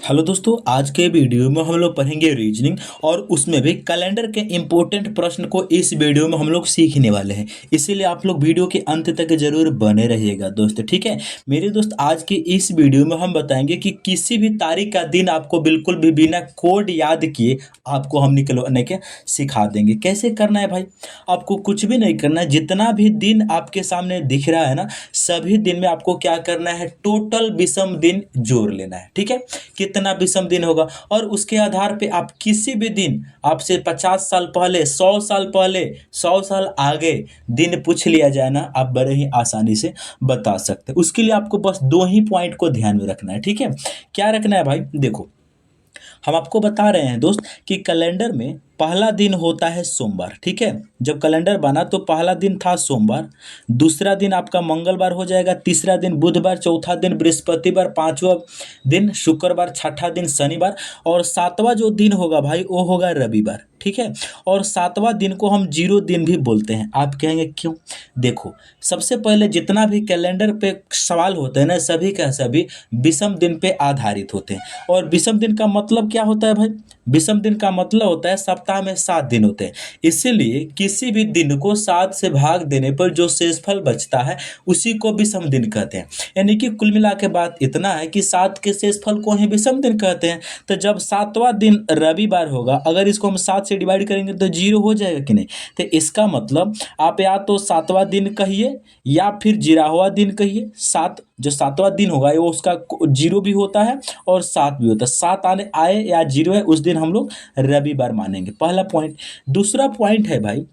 Hello दोस्तों, आज के वीडियो में हम लोग पढ़ेंगे रीजनिंग और उसमें भी कैलेंडर के इम्पोर्टेंट प्रश्न को इस वीडियो में हम लोग सीखने वाले हैं। इसीलिए आप लोग वीडियो के अंत तक जरूर बने रहिएगा दोस्तों, ठीक है। मेरे दोस्त, आज की इस वीडियो में हम बताएंगे कि किसी भी तारीख का दिन आपको बिल्कुल भी बिना कोड याद किए आपको हम निकलवाने के सिखा देंगे। कैसे करना है भाई? आपको कुछ भी नहीं करना है। जितना भी दिन आपके सामने दिख रहा है ना, सभी दिन में आपको क्या करना है, टोटल विषम दिन जोड़ लेना है, ठीक है। कितना विषम दिन होगा और उसके आधार पे आप किसी भी दिन, आपसे 50 साल पहले, 100 साल पहले, 100 साल आगे दिन पूछ लिया जाए ना, आप बड़े ही आसानी से बता सकते हैं। उसके लिए आपको बस दो ही पॉइंट को ध्यान में रखना है, ठीक है। क्या रखना है भाई? देखो, हम आपको बता रहे हैं दोस्त कि कैलेंडर में पहला दिन होता है सोमवार, ठीक है। जब कैलेंडर बना तो पहला दिन था सोमवार, दूसरा दिन आपका मंगलवार हो जाएगा, तीसरा दिन बुधवार, चौथा दिन बृहस्पतिवार, पांचवा दिन शुक्रवार, छठा दिन शनिवार और सातवां जो दिन होगा भाई वो होगा रविवार, ठीक है। और सातवां दिन को हम जीरो दिन भी बोलते हैं। आप कहेंगे क्यों? देखो, सबसे पहले जितना भी कैलेंडर पे सवाल होते हैं ना, सभी का सभी विषम दिन पे आधारित होते हैं। और विषम दिन का मतलब क्या होता है भाई? विषम दिन का मतलब होता है सप्ताह में 7 दिन होते हैं। इसीलिए किसी भी दिन को 7 से भाग देने पर जो शेषफल बचता है उसी को विषम दिन कहते हैं। यानी कि कुल मिला के बात इतना है कि 7 के शेषफल को ही विषम दिन कहते हैं। तो जब सातवां दिन रविवार होगा, अगर इसको हम 7 से डिवाइड करेंगे तो जीरो हो जाएगा कि नहीं? तो इसका मतलब आप या तो सातवां दिन कहिए या फिर जीरावां दिन कहिए। सात जो सातवां दिन होगा वो उसका जीरो भी होता है और 7 भी होता है। 7 आने आए या जीरो है उस दिन हम लोग रविवार मानेंगे। पहला पॉइंट। दूसरा पॉइंट है भाई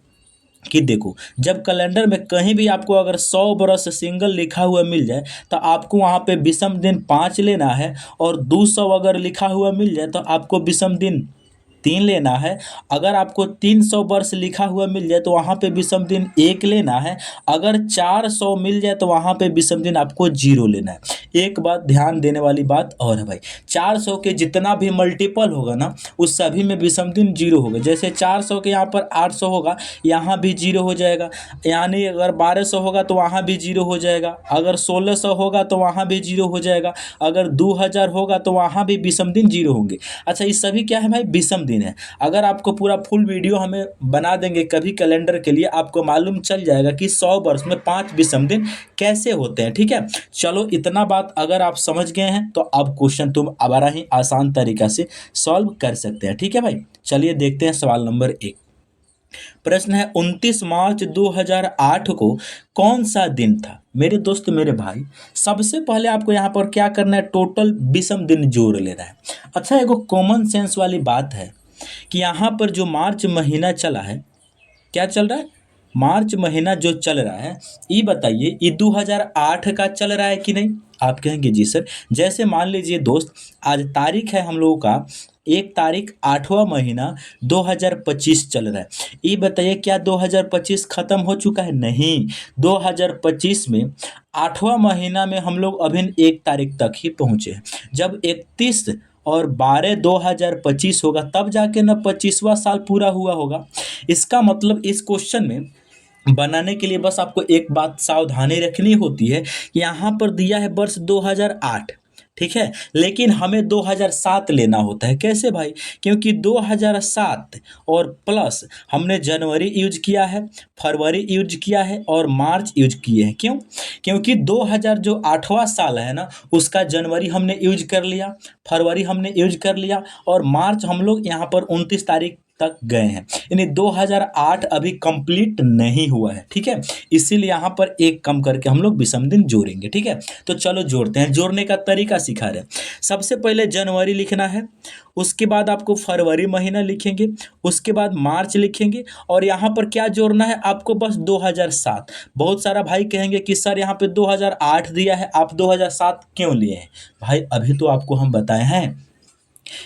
कि देखो, जब कैलेंडर में कहीं भी आपको अगर 100 बरस सिंगल लिखा हुआ मिल जाए तो आपको वहाँ पे विषम दिन 5 लेना है। और 200 अगर लिखा हुआ मिल जाए तो आपको विषम दिन 3 लेना है। अगर आपको 300 वर्ष लिखा हुआ मिल जाए तो वहाँ पे विषम दिन 1 लेना है। अगर 400 मिल जाए तो वहाँ पे विषम दिन आपको 0 लेना है। एक बात ध्यान देने वाली बात और है भाई, 400 के जितना भी मल्टीपल होगा ना उस सभी में विषम दिन 0 होगा। जैसे 400 के यहाँ पर 800 होगा, यहाँ भी 0 हो जाएगा। यानी अगर 1200 होगा तो वहाँ भी 0 हो जाएगा। अगर 1600 होगा तो वहाँ भी 0 हो जाएगा। अगर 2000 होगा तो वहाँ भी विषम दिन 0 होंगे। अच्छा, ये सभी क्या है भाई? विषम दिन है। अगर आपको पूरा फुल वीडियो हमें बना देंगे कभी कैलेंडर के लिए, आपको मालूम चल जाएगा कि 100 वर्ष में 5 विषम दिन कैसे होते हैं, ठीक है। चलो, इतना बात अगर आप समझ गए हैं तो अब क्वेश्चन तुम बड़ा ही आसान तरीका से सॉल्व कर सकते हैं, ठीक है भाई। चलिए देखते हैं सवाल नंबर 1। प्रश्न है, 29 मार्च 2008 को कौन सा दिन था? मेरे दोस्त, मेरे भाई, सबसे पहले आपको यहाँ पर क्या करना है, टोटल विषम दिन जोड़ लेना है। अच्छा, एगो कॉमन सेंस वाली बात है कि यहाँ पर जो मार्च महीना चला है, क्या चल रहा है? मार्च महीना जो चल रहा है, ये बताइए, ये 2008 का चल रहा है कि नहीं? आप कहेंगे जी सर। जैसे मान लीजिए दोस्त, आज तारीख है हम लोगों का 1 तारीख, 8वां महीना 2025 चल रहा है। ये बताइए, क्या 2025 खत्म हो चुका है? नहीं। 2025 में 8वां महीना में हम लोग अभी 1 तारीख तक ही पहुँचे हैं। जब 31 और 12 2025 होगा तब जाके ना 25वां साल पूरा हुआ होगा। इसका मतलब इस क्वेश्चन में बनाने के लिए बस आपको एक बात सावधानी रखनी होती है कि यहाँ पर दिया है वर्ष 2008, ठीक है, लेकिन हमें 2007 लेना होता है। कैसे भाई? क्योंकि 2007 और प्लस हमने जनवरी यूज किया है, फरवरी यूज किया है और मार्च यूज किए हैं। क्यों? क्योंकि 2000 जो 8वां साल है ना, उसका जनवरी हमने यूज कर लिया, फरवरी हमने यूज कर लिया और मार्च हम लोग यहाँ पर 29 तारीख तक गए हैं। यानी 2008 अभी कंप्लीट नहीं हुआ है, ठीक है। इसीलिए यहाँ पर एक कम करके हम लोग विषम दिन जोड़ेंगे, ठीक है। तो चलो जोड़ते हैं। जोड़ने का तरीका सिखा रहे हैं। सबसे पहले जनवरी लिखना है, उसके बाद आपको फरवरी महीना लिखेंगे, उसके बाद मार्च लिखेंगे और यहाँ पर क्या जोड़ना है आपको? बस 2007। बहुत सारा भाई कहेंगे कि सर यहाँ पे 2008 दिया है, आप 2007 क्यों लिए हैं? भाई, अभी तो आपको हम बताए हैं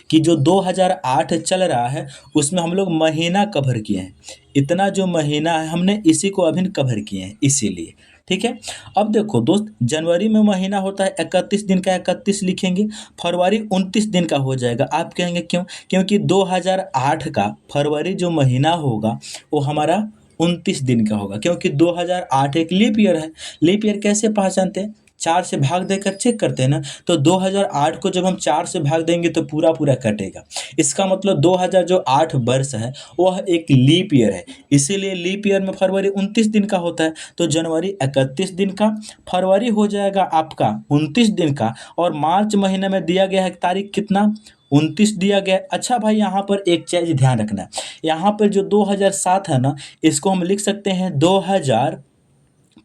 कि जो 2008 चल रहा है उसमें हम लोग महीना कवर किए हैं। इतना जो महीना है हमने इसी को अभी कवर किए हैं, इसीलिए, ठीक है। अब देखो दोस्त, जनवरी में महीना होता है 31 दिन का, 31 लिखेंगे। फरवरी 29 दिन का हो जाएगा। आप कहेंगे क्यों? क्योंकि 2008 का फरवरी जो महीना होगा वो हमारा 29 दिन का होगा, क्योंकि 2008 एक लीप ईयर है। लीप ईयर कैसे पहचानते हैं? 4 से भाग देकर चेक करते हैं ना, तो 2008 को जब हम 4 से भाग देंगे तो पूरा पूरा कटेगा। इसका मतलब 2000 जो 8 वर्ष है वह एक लीप ईयर है, इसीलिए लीप ईयर में फरवरी 29 दिन का होता है, तो जनवरी 31 दिन का, फरवरी हो जाएगा आपका 29 दिन का, और मार्च महीने में दिया गया है तारीख कितना, 29 दिया गया है। अच्छा भाई, यहाँ पर एक चीज़ ध्यान रखना है, यहाँ पर जो 2007 है ना, इसको हम लिख सकते हैं 2000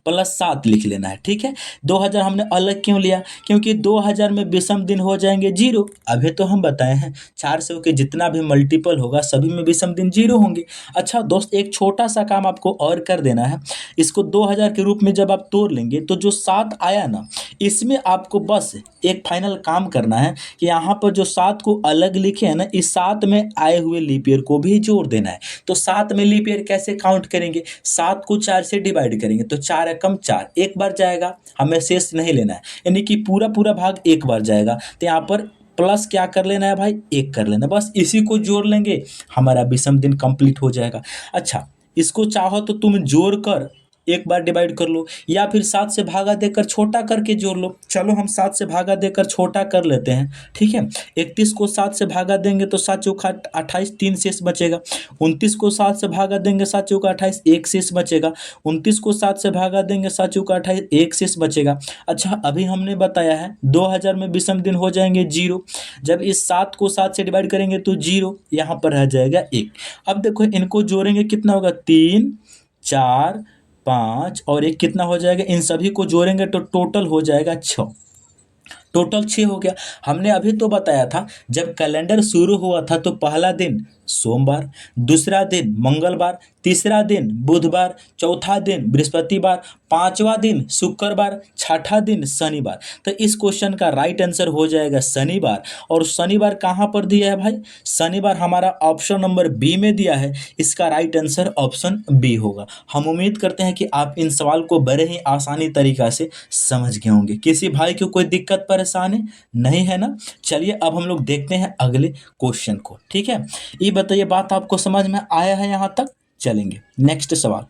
प्लस 7 लिख लेना है, ठीक है। 2000 हमने अलग क्यों लिया, क्योंकि 2000 में विषम दिन हो जाएंगे जीरो। अभी तो हम बताए हैं 4 से के जितना भी मल्टीपल होगा सभी में विषम दिन जीरो होंगे। अच्छा दोस्त, एक छोटा सा काम आपको और कर देना है, इसको 2000 के रूप में जब आप तोड़ लेंगे तो जो 7 आया ना, इसमें आपको बस एक फाइनल काम करना है कि यहाँ पर जो 7 को अलग लिखे हैं ना, इस 7 में आए हुए लीप ईयर को भी जोड़ देना है। तो 7 में लीप ईयर कैसे काउंट करेंगे, 7 को 4 से डिवाइड करेंगे तो 4 एकम 4 एक बार जाएगा, हमें शेष नहीं लेना है, यानी कि पूरा पूरा भाग एक बार जाएगा, तो यहाँ पर प्लस क्या कर लेना है भाई, एक कर लेना, बस इसी को जोड़ लेंगे, हमारा विषम दिन कंप्लीट हो जाएगा। अच्छा, इसको चाहो तो तुम जोड़ कर एक बार डिवाइड कर लो, या फिर 7 से भागा देकर छोटा करके जोड़ लो। चलो हम 7 से भागा देकर छोटा कर लेते हैं, ठीक है। 31 को 7 से भागा देंगे तो 7 चौका 28, 3 शेष बचेगा। 29 को 7 से भागा देंगे, 7 चौका 28, 1 शेष बचेगा। 29 को 7 से भागा देंगे, 7 चौका 28, 1 शेष बचेगा। अच्छा, अभी हमने बताया है 2000 में विषम दिन हो जाएंगे जीरो, जब इस 7 को 7 से डिवाइड करेंगे तो जीरो, यहाँ पर रह जाएगा 1। अब देखो इनको जोड़ेंगे कितना होगा, 3, 4, 5 और 1 कितना हो जाएगा, इन सभी को जोड़ेंगे तो टोटल हो जाएगा 6। टोटल 6 हो गया। हमने अभी तो बताया था जब कैलेंडर शुरू हुआ था तो पहला दिन सोमवार, दूसरा दिन मंगलवार, तीसरा दिन बुधवार, चौथा दिन बृहस्पतिवार, पांचवा दिन शुक्रवार, छठा दिन शनिवार। तो इस क्वेश्चन का राइट आंसर हो जाएगा शनिवार। और शनिवार कहाँ पर दिया है भाई, शनिवार हमारा ऑप्शन नंबर बी में दिया है, इसका राइट आंसर ऑप्शन बी होगा। हम उम्मीद करते हैं कि आप इन सवाल को बड़े ही आसानी तरीका से समझ गए होंगे। किसी भाई को कोई दिक्कत परेशानी नहीं है ना। चलिए अब हम लोग देखते हैं अगले क्वेश्चन को, ठीक है। ये बताइए, बात आपको समझ में आया है यहाँ तक। चलेंगे नेक्स्ट सवाल।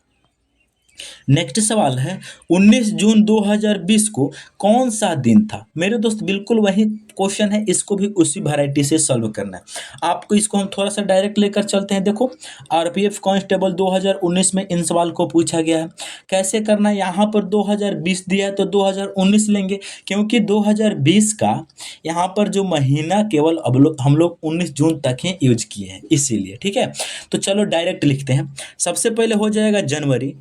नेक्स्ट सवाल है 19 जून 2020 को कौन सा दिन था। मेरे दोस्त बिल्कुल वही क्वेश्चन है, इसको भी उसी वैरायटी से सॉल्व करना है आपको। इसको हम थोड़ा सा डायरेक्ट लेकर चलते हैं। देखो, आरपीएफ कांस्टेबल 2019 में इन सवाल को पूछा गया है। कैसे करना है, यहाँ पर 2020 दिया है तो 2019 लेंगे, क्योंकि 2020 का यहाँ पर जो महीना केवल अब हम लोग 19 जून तक ही यूज किए हैं, इसीलिए, ठीक है। तो चलो डायरेक्ट लिखते हैं। सबसे पहले हो जाएगा जनवरी,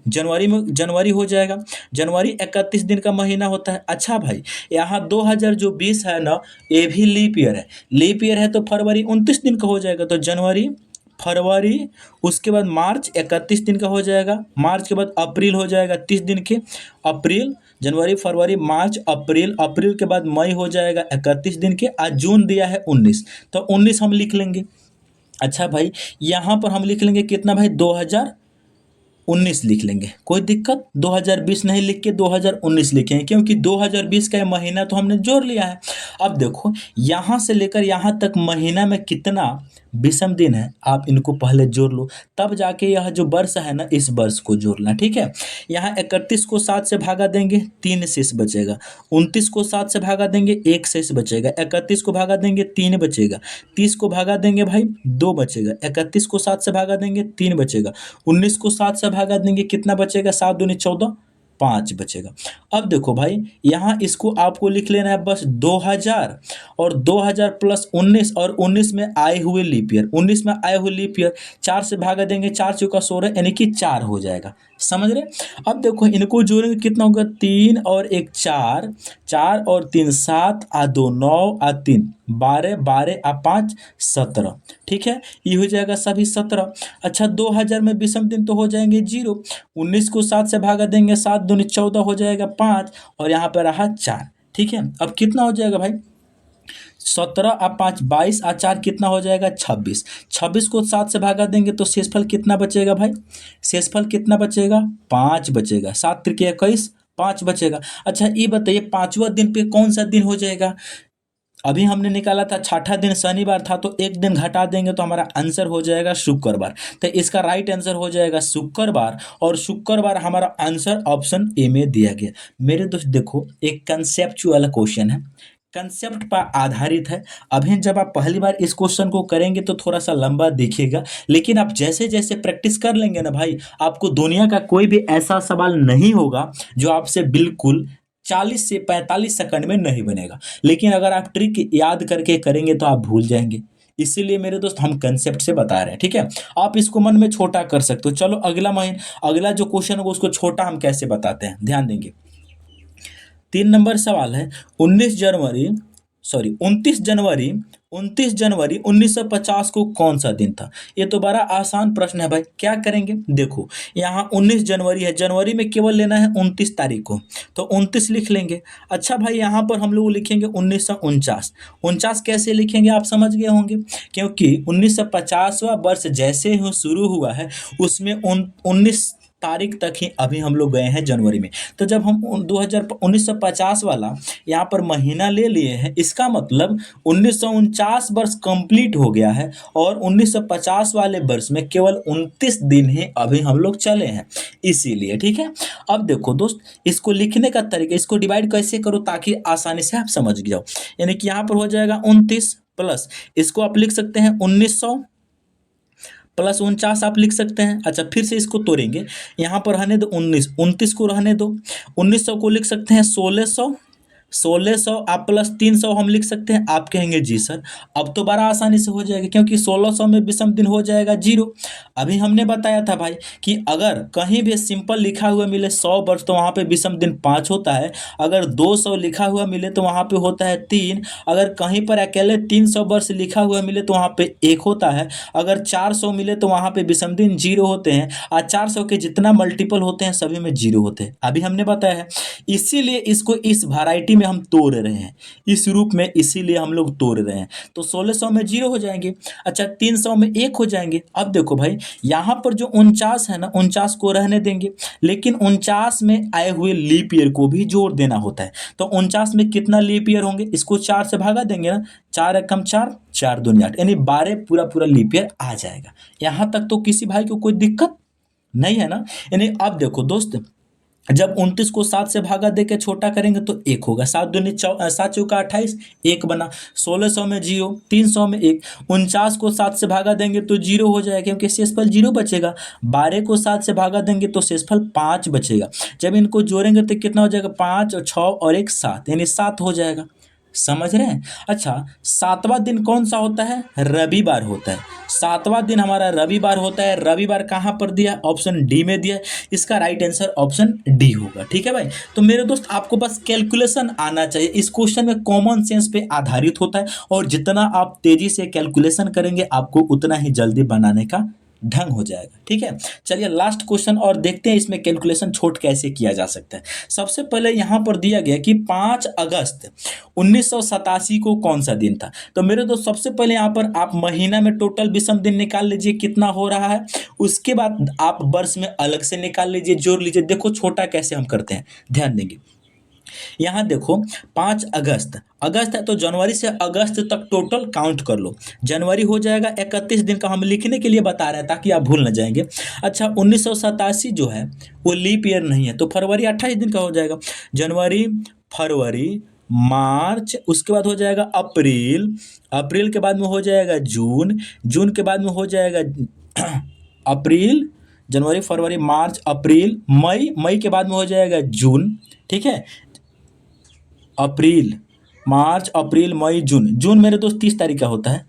जनवरी हो जाएगा। जनवरी 31 दिन का महीना होता है। अच्छा भाई, यहाँ 2020 है ना, ये भी लीप ईयर है। लीप ईयर है तो फरवरी 29 दिन का हो जाएगा, तो जनवरी, फरवरी, उसके बाद मार्च 31 दिन का हो जाएगा। मार्च के बाद अप्रैल हो जाएगा 30 दिन के, अप्रैल, जनवरी, फरवरी, मार्च, अप्रैल, अप्रैल के बाद मई हो जाएगा 31 दिन के। आज जून दिया है 19, तो 19 हम लिख लेंगे। अच्छा भाई, यहाँ पर हम लिख लेंगे कितना भाई, 2019 लिख लेंगे, कोई दिक्कत। 2020 नहीं लिख के 2019 लिखेंगे, क्योंकि 2020 का महीना तो हमने जोड़ लिया है। अब देखो, यहाँ से लेकर यहाँ तक महीना में कितना विषम दिन है, आप इनको पहले जोड़ लो, तब जाके यह जो वर्ष है ना, इस वर्ष को जोड़ना, ठीक है। यहाँ 31 को 7 से भागा देंगे, 3 शेष बचेगा। 29 को 7 से भागा देंगे, 1 शेष बचेगा। 31 को भागा देंगे, 3 बचेगा। 30 को भागा देंगे भाई, 2 बचेगा। 31 को 7 से भागा देंगे, 3 बचेगा। 19 को 7 से भागा देंगे, कितना बचेगा, 7 दूनी 14, 5 बचेगा। अब देखो भाई, यहाँ इसको आपको लिख लेना है बस 2000 और 2000 प्लस 19 और 19 में आए हुए लीप ईयर, 19 में आए हुए लीप ईयर 4 से भागा देंगे, 4 चौका 16, यानी कि 4 हो जाएगा। समझ रहे। अब देखो इनको जोड़ेंगे, कितना होगा, 3 और 1 4, 4 और 3 7, आ 2 9, आ 3 12, 12 आ 5 17, ठीक है। ये हो जाएगा सभी 17। अच्छा, 2000 में विषम दिन तो हो जाएंगे जीरो। 19 को 7 से भागा देंगे, 7 दूनी 14 हो जाएगा 5, और यहाँ पर रहा 4, ठीक है। अब कितना हो जाएगा भाई, 17 आ 5 22, आ 4 कितना हो जाएगा, 26। 26 को 7 से भागा देंगे तो शेषफल कितना बचेगा भाई, शेषफल कितना बचेगा, 5 बचेगा। 7 त्रिक 21, 5 बचेगा। अच्छा, ये बताइए 5वां दिन पे कौन सा दिन हो जाएगा, अभी हमने निकाला था छठा दिन शनिवार था, तो एक दिन घटा देंगे तो हमारा आंसर हो जाएगा शुक्रवार। तो इसका राइट आंसर हो जाएगा शुक्रवार, और शुक्रवार हमारा आंसर ऑप्शन ए में दिया गया। मेरे दोस्त देखो, एक कंसेप्चुअल क्वेश्चन है, कंसेप्ट पर आधारित है। अभी जब आप पहली बार इस क्वेश्चन को करेंगे तो थोड़ा सा लंबा दिखेगा, लेकिन आप जैसे जैसे प्रैक्टिस कर लेंगे ना भाई, आपको दुनिया का कोई भी ऐसा सवाल नहीं होगा जो आपसे बिल्कुल 40 से 45 सेकंड में नहीं बनेगा। लेकिन अगर आप ट्रिक याद करके करेंगे तो आप भूल जाएंगे। इसीलिए मेरे दोस्त हम कंसेप्ट से बता रहे हैं, ठीक है। आप इसको मन में छोटा कर सकते हो। चलो अगला महीना, अगला जो क्वेश्चन होगा उसको छोटा हम कैसे बताते हैं, ध्यान देंगे। 3 नंबर सवाल है, 19 जनवरी, सॉरी 29 जनवरी, 29 जनवरी 1950 को कौन सा दिन था। ये तो बड़ा आसान प्रश्न है भाई। क्या करेंगे, देखो यहाँ 19 जनवरी है, जनवरी में केवल लेना है 29 तारीख को, तो 29 लिख लेंगे। अच्छा भाई, यहाँ पर हम लोग लिखेंगे 1949। 49 कैसे लिखेंगे आप समझ गए होंगे, क्योंकि 1950वां वर्ष जैसे ही शुरू हुआ है, उसमें 19 तारीख तक ही अभी हम लोग गए हैं जनवरी में। तो जब हम 1950 वाला यहाँ पर महीना ले लिए हैं, इसका मतलब 1949 वर्ष कंप्लीट हो गया है, और 1950 वाले वर्ष में केवल 29 दिन ही अभी हम लोग चले हैं, इसीलिए, ठीक है। अब देखो दोस्त, इसको लिखने का तरीका, इसको डिवाइड कैसे करो ताकि आसानी से आप समझ जाओ। यानी कि यहाँ पर हो जाएगा 29 प्लस, इसको आप लिख सकते हैं 1900 प्लस 49 आप लिख सकते हैं। अच्छा, फिर से इसको तोड़ेंगे, यहाँ पर रहने दो 19, 29 को रहने दो, 1900 को लिख सकते हैं 1600, 1600 आप प्लस 300 हम लिख सकते हैं। आप कहेंगे जी सर, अब तो बड़ा आसानी से हो जाएगा, क्योंकि 1600 में विषम दिन हो जाएगा 0। अभी हमने बताया था भाई कि अगर कहीं भी सिंपल लिखा हुआ मिले 100 वर्ष, तो वहाँ पे विषम दिन 5 होता है। अगर 200 लिखा हुआ मिले तो वहाँ पे होता है 3। अगर कहीं पर अकेले 300 वर्ष लिखा हुआ मिले तो वहाँ पे 1 होता है। अगर 400 मिले तो वहाँ पे विषम दिन 0 होते हैं, और 400 के जितना मल्टीपल होते हैं सभी में 0 होते हैं, अभी हमने बताया है। इसीलिए इसको इस वैरायटी में हम तोड़ रहे हैं, इस रूप में, इसीलिए हम लोग तोड़ रहे हैं। तो 1600 में 0 हो जाएंगे, अच्छा 300 में 1 हो जाएंगे। अब देखो भाई, यहाँ पर जो 49 है ना, 49 को रहने देंगे, लेकिन 49 में आए हुए लीप ईयर को भी जोड़ देना होता है। तो 49 में कितना लीप ईयर होंगे, इसको 4 से भागा देंगे ना, 4 एकम 4, 4 दूनी 8, यानी 12 पूरा पूरा लीप ईयर आ जाएगा। यहाँ तक तो किसी भाई को कोई दिक्कत नहीं है ना। यानी अब देखो दोस्त, जब 29 को 7 से भागा दे के छोटा करेंगे तो 1 होगा, 7 दूनी 7 चौका 28, 1 बना। 1600 में 0, 300 में 1, 49 को 7 से भागा देंगे तो 0 हो जाएगा, क्योंकि शेषफल 0 बचेगा। 12 को 7 से भागा देंगे तो शेषफल 5 बचेगा। जब इनको जोड़ेंगे तो कितना हो जाएगा, 5 और 6 और 1 7, यानी 7 हो जाएगा। समझ रहे हैं। अच्छा, 7वां दिन कौन सा होता है, रविवार होता है। 7वां दिन हमारा रविवार होता है। रविवार कहाँ पर दिया, ऑप्शन डी में दिया है। इसका राइट आंसर ऑप्शन डी होगा, ठीक है भाई। तो मेरे दोस्त, आपको बस कैलकुलेशन आना चाहिए। इस क्वेश्चन में कॉमन सेंस पे आधारित होता है, और जितना आप तेजी से कैलकुलेशन करेंगे आपको उतना ही जल्दी बनाने का ढंग हो जाएगा, ठीक है। चलिए लास्ट क्वेश्चन और देखते हैं इसमें कैलकुलेशन छोट कैसे किया जा सकता है। सबसे पहले यहाँ पर दिया गया कि 5 अगस्त 1987 को कौन सा दिन था। तो मेरे दोस्त, सबसे पहले यहाँ पर आप महीना में टोटल विषम दिन निकाल लीजिए कितना हो रहा है, उसके बाद आप वर्ष में अलग से निकाल लीजिए, जोड़ लीजिए। देखो छोटा कैसे हम करते हैं, ध्यान देंगे। यहाँ देखो 5 अगस्त, अगस्त है तो जनवरी से अगस्त तक टोटल काउंट कर लो। जनवरी हो जाएगा 31 दिन का, हम लिखने के लिए बता रहे हैं ताकि आप भूल न जाएंगे। अच्छा, 1987 जो है वो लीप ईयर नहीं है, तो फरवरी 28 दिन का हो जाएगा। जनवरी, फरवरी, मार्च, उसके बाद हो जाएगा अप्रैल, अप्रैल के बाद में हो जाएगा जून, जून के बाद में हो जाएगा अप्रैल, जनवरी, फरवरी, मार्च, अप्रैल, मई, मई के बाद में हो जाएगा जून, ठीक है। अप्रैल, मार्च, अप्रैल, मई, जून, जून मेरे दोस्त 30 तारीख का होता है,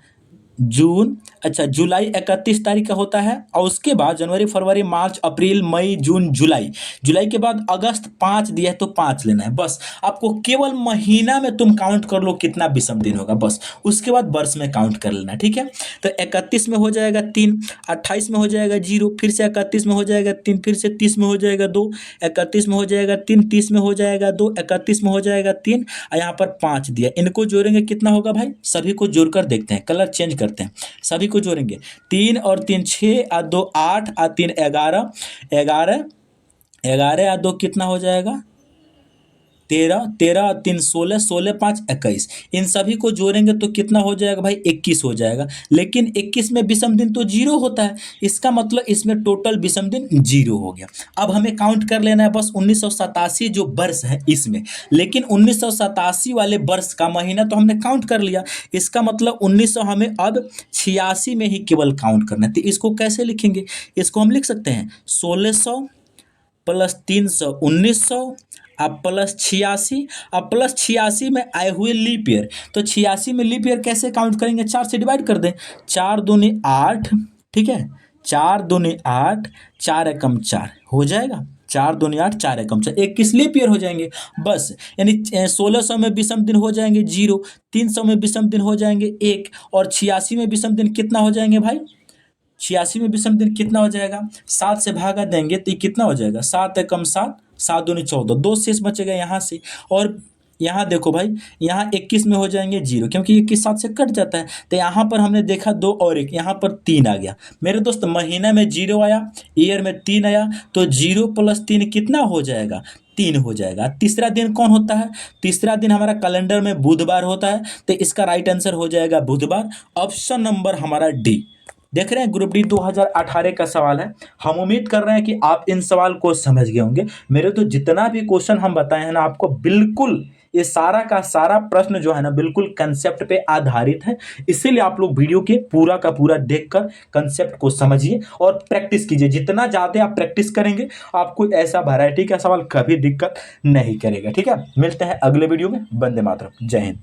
जून। अच्छा, जुलाई 31 तारीख का होता है, और उसके बाद जनवरी, फरवरी, मार्च, अप्रैल, मई, जून, जुलाई, जुलाई के बाद अगस्त 5 दिया है तो 5 लेना है बस। आपको केवल महीना में तुम काउंट कर लो कितना विषम दिन होगा बस, उसके बाद वर्ष में काउंट कर लेना, ठीक है। तो 31 में हो जाएगा 3, 28 में हो जाएगा 0, फिर से 31 में हो जाएगा 3, फिर से 30 में हो जाएगा 2, 31 में हो जाएगा 3, 30 में हो जाएगा 2, 31 में हो जाएगा 3, और यहाँ पर 5 दिया। इनको जोड़ेंगे कितना होगा भाई, सभी को जोड़कर देखते हैं, कलर चेंज करते हैं, सभी को जोड़ेंगे। 3 और 3 6, और 2 8, और 3 11, 11, 11 और 2 कितना हो जाएगा, 13, 13 3 16, 16 5 21, इन सभी को जोड़ेंगे तो कितना हो जाएगा भाई? 21 हो जाएगा। लेकिन 21 में विषम दिन तो जीरो होता है, इसका मतलब इसमें टोटल विषम दिन जीरो हो गया। अब हमें काउंट कर लेना है बस 1987 जो वर्ष है इसमें, लेकिन 1987 वाले वर्ष का महीना तो हमने काउंट कर लिया, इसका मतलब 1900 हमें अब 86 में ही केवल काउंट करना है। तो इसको कैसे लिखेंगे? इसको हम लिख सकते हैं 1600 प्लस 300 1900 अब प्लस 86, अब प्लस 86 में आए हुए लीप ईयर। तो 86 में लीप ईयर कैसे काउंट करेंगे? 4 से डिवाइड कर दें, 4 दूनी 8, ठीक है, 4 दूनी 8, 4 एकम 4 हो जाएगा, 4 दूनी 8, 4 एकम 4, 21 लीप ईयर हो जाएंगे बस। यानी 1600 में विषम दिन हो जाएंगे 0, 300 में विषम दिन हो जाएंगे 1, और 86 में विषम दिन कितना हो जाएंगे भाई? 86 में विषम दिन कितना हो जाएगा? 7 से भागा देंगे तो ये कितना हो जाएगा? 7 एकम 7, 7 दूनी 14, 2 शेष बचेगा यहाँ से। और यहाँ देखो भाई, यहाँ 21 में हो जाएंगे 0, क्योंकि 21 7 से कट जाता है। तो यहाँ पर हमने देखा 2 और 1, यहाँ पर 3 आ गया मेरे दोस्त। महीना में 0 आया, ईयर में 3 आया, तो 0 प्लस 3 कितना हो जाएगा? 3 हो जाएगा। तीसरा दिन कौन होता है? तीसरा दिन हमारा कैलेंडर में बुधवार होता है, तो इसका राइट आंसर हो जाएगा बुधवार। ऑप्शन नंबर हमारा डी। देख रहे हैं ग्रुप डी 2018 का सवाल है। हम उम्मीद कर रहे हैं कि आप इन सवाल को समझ गए होंगे। मेरे तो जितना भी क्वेश्चन हम बताए हैं ना आपको, बिल्कुल ये सारा का सारा प्रश्न जो है ना बिल्कुल कंसेप्ट पे आधारित है। इसीलिए आप लोग वीडियो के पूरा का पूरा देखकर कंसेप्ट को समझिए और प्रैक्टिस कीजिए। जितना ज़्यादा आप प्रैक्टिस करेंगे, आपको ऐसा वैरायटी का सवाल कभी दिक्कत नहीं करेगा। ठीक है, मिलते हैं अगले वीडियो में। वंदे मातरम, जय हिंद।